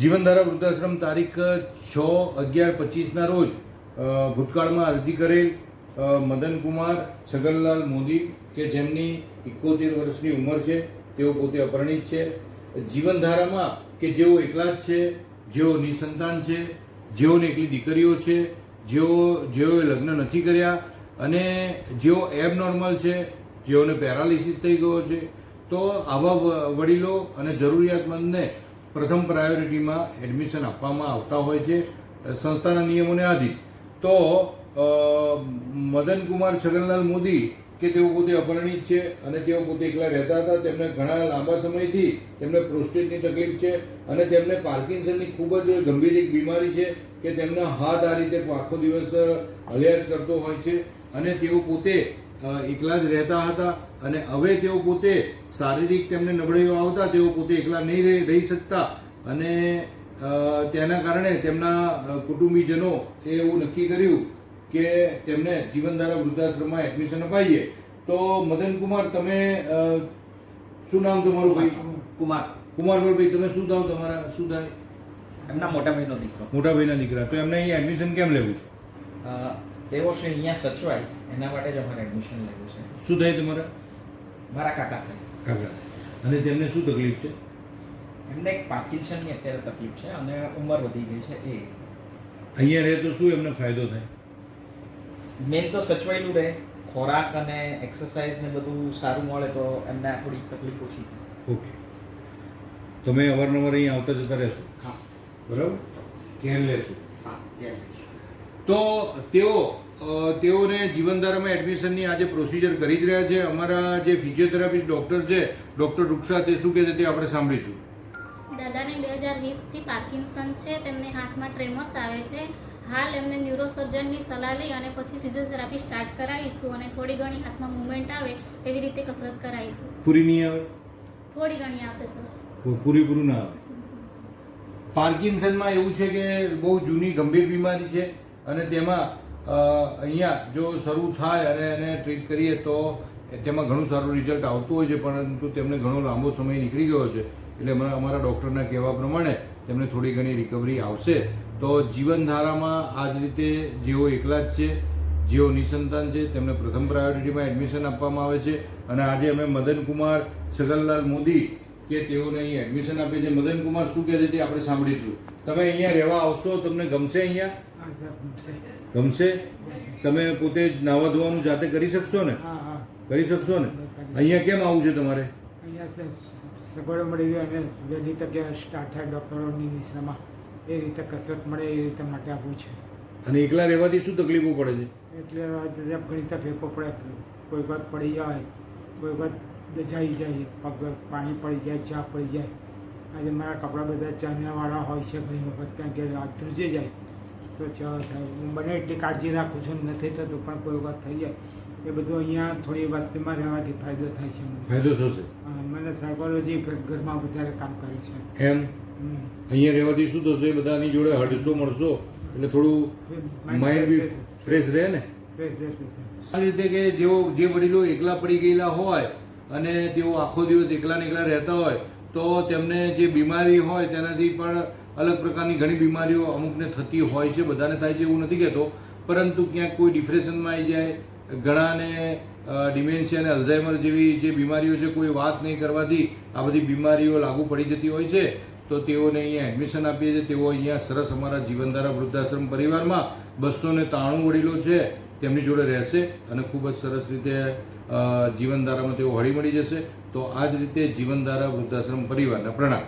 જીવનધારા વૃદ્ધાશ્રમ તારીખ 6/11/25ના રોજ ભૂતકાળમાં અરજી કરેલ મદનકુમાર છગનલાલ મોદી કે જેમની 71 વર્ષની ઉંમર છે, તેઓ પોતે અપરિણીત છે. જીવનધારામાં કે જેઓ એકલા જ છે, જેઓ નિસંતાન છે, જેઓને એકલી દીકરીઓ છે, જેઓએ લગ્ન નથી કર્યા અને જેઓ એબનોર્મલ છે, જેઓને પેરાલિસિસ થઈ ગયો છે, તો આવા વડીલો અને જરૂરિયાતમંદને પ્રથમ પ્રાયોરિટીમાં એડમિશન આપવામાં આવતા હોય છે સંસ્થાના નિયમોને આધીન. તો મદનકુમાર છગનલાલ મોદી કે તેઓ પોતે અપરિણીત છે અને તેઓ પોતે એકલા રહેતા હતા. તેમને ઘણા લાંબા સમયથી તેમને પ્રોસ્ટેટની તકલીફ છે અને તેમને પાર્કિન્સનની ખૂબ જ ગંભીર એક બીમારી છે કે તેમના હાથ આ રીતે આખો દિવસ હલ્યા જ કરતો હોય છે અને તેઓ પોતે એકલા જ રહેતા હતા અને હવે તેઓ પોતે શારીરિક તેમને નબળાઈઓ આવતા તેઓ પોતે એકલા નહીં રહી શકતા અને તેના કારણે તેમના કુટુંબીજનો એ એવું નક્કી કર્યું કે તેમને જીવનધારા વૃદ્ધાશ્રમમાં એડમિશન અપાઈએ. તો મદનકુમાર, તમે શું નામ તમારું ભાઈ? કુમારભાઈ, તમે શું થાવ? તમારા શું થાય? એમના મોટા ભાઈનો દીકરો. મોટા ભાઈના દીકરા. તો એમને અહીંયા એડમિશન કેમ લેવું છે? તેઓ છે અહીંયા સચવાય એના માટે જ અમારે એડમિશન લેવું છે. શું થાય તમારા? મારા કાકા થાય. કાકા. અને તેમને શું તકલીફ છે? એમને એક પાર્કિન્સનની અત્યારે તકલીફ છે અને ઉંમર વધી ગઈ છે. એ અહીંયા રહે તો શું એમને ફાયદો થાય? મેન તો સચવાયેલું રહે, ખોરાક અને એક્સરસાઇઝ ને બધું સારું મળે તો એમને થોડી તકલીફ ઓછી થાય. ઓકે. તમે અવારનવાર અહીંયા આવતા જતા રહેશો? હા. બરાબર, કેર લેશો? હા, કેર. તો તેઓને જીવનધારામાં એડમિશનની આજે પ્રોસિજર કરી જ રહ્યા છે. અમારા જે ફિઝિયોથેરાપિસ્ટ ડૉક્ટર છે, ડૉક્ટર રૂક્ષા, તે શું કહે છે તે આપણે સાંભળીશું. દાદાને 2020થી પાર્કિન્સન છે, તેમને હાથમાં ટ્રેમર્સ આવે છે. હાલ એમને ન્યુરોસર્જનની સલાહ લઈ અને પછી ફિઝિયોથેરાપી સ્ટાર્ટ કરાવીશું અને થોડી ઘણી હાથમાં મુવમેન્ટ આવે એવી રીતે કસરત કરાવીશું. પૂરી નહીં આવે? થોડી ઘણી આવશે સર. પૂરેપૂરું ના આવે. પાર્કિન્સનમાં એવું છે કે બહુ જૂની ગંભીર બીમારી છે અને તેમાં અહીંયા જો શરૂ થાય અને એને ટ્રીટ કરીએ તો તેમાં ઘણું સારું રિઝલ્ટ આવતું હોય છે, પરંતુ તેમને ઘણો લાંબો સમય નીકળી ગયો છે. એટલે અમારા ડૉક્ટરના કહેવા પ્રમાણે તેમને થોડી ઘણી રિકવરી આવશે. તો જીવનધારામાં આ જ રીતે જેઓ એકલા જ છે, જેઓ નિસંતાન છે, તેમને પ્રથમ પ્રાયોરિટીમાં એડમિશન આપવામાં આવે છે. અને આજે અમે મદનકુમાર છગનલાલ મોદી કે તેઓને અહીં એડમિશન આપે છે. મદનકુમાર શું કહે છે તે આપણે સાંભળીશું. તમે અહીંયા રહેવા આવશો, તમને ગમશે? અહીંયા ગમશે? તમે પોતે જ નાવા ધોવાનું જાતે કરી શકશો ને? કરી શકશો ને? અહીંયા કેમ આવવું છે તમારે? અહીંયા સગવડો મળી અને વહેલી તકે સ્ટાર્ટ થાય ડૉક્ટરોની નિષ્ણામાં એ રીતે કસરત મળે એ રીતે માટે આવવું છે. અને એકલા રહેવાથી શું તકલીફો પડે છે? એટલે ઘણી તકલીફો પડે. કોઈ વખત પડી જાય, કોઈ વખત દજાઈ જાય, પગ પાણી પડી જાય, ચા પડી જાય. આજે મારા કપડાં બધા ચાંદનાવાળા હોય છે ઘણી વખત, કારણ કે આ ધ્રુજી જાય તો ચા થાય. હું બને એટલી કાળજી રાખું છું, નથી થતું પણ કોઈ વખત થઈ જાય. એ બધું અહીંયા થોડી વસ્તીમાં રહેવાથી ફાયદો થાય છે. ફાયદો થશે. મને સાયકોલોજી ઘરમાં વધારે કામ કરે છે. એમ અહીંયા રહેવાથી શું થશે? બધાની જોડે હળશો મળશો એટલે થોડું માઇન્ડ બી ફ્રેશ રહે ને. આ રીતે કે જે વડીલો એકલા પડી ગયેલા હોય અને તેઓ આખો દિવસ એકલા ને એકલા રહેતા હોય તો તેમને જે બીમારી હોય તેનાથી પણ અલગ પ્રકારની ઘણી બીમારીઓ અમુકને થતી હોય છે. બધાને થાય છે એવું નથી કહેતો, પરંતુ ક્યાંક કોઈ ડિપ્રેશનમાં આવી જાય, ઘણાને ડિમેન્શિયા અને અલ્ઝાઇમર જેવી જે બીમારીઓ છે, કોઈ વાત નહીં કરવાથી આ બધી બીમારીઓ લાગુ પડી જતી હોય છે. તો તેઓને અહીંયા એડમિશન આપીએ છીએ. તેઓ અહીંયા સરસ અમારા જીવનધારા વૃદ્ધાશ્રમ પરિવારમાં 293 વડીલો છે તેમની જોડે રહેશે અને ખૂબ જ સરસ રીતે જીવનધારામાં તેઓ હળીમળી જશે. તો આ જ રીતે જીવનધારા વૃદ્ધાશ્રમ પરિવારને પ્રણામ.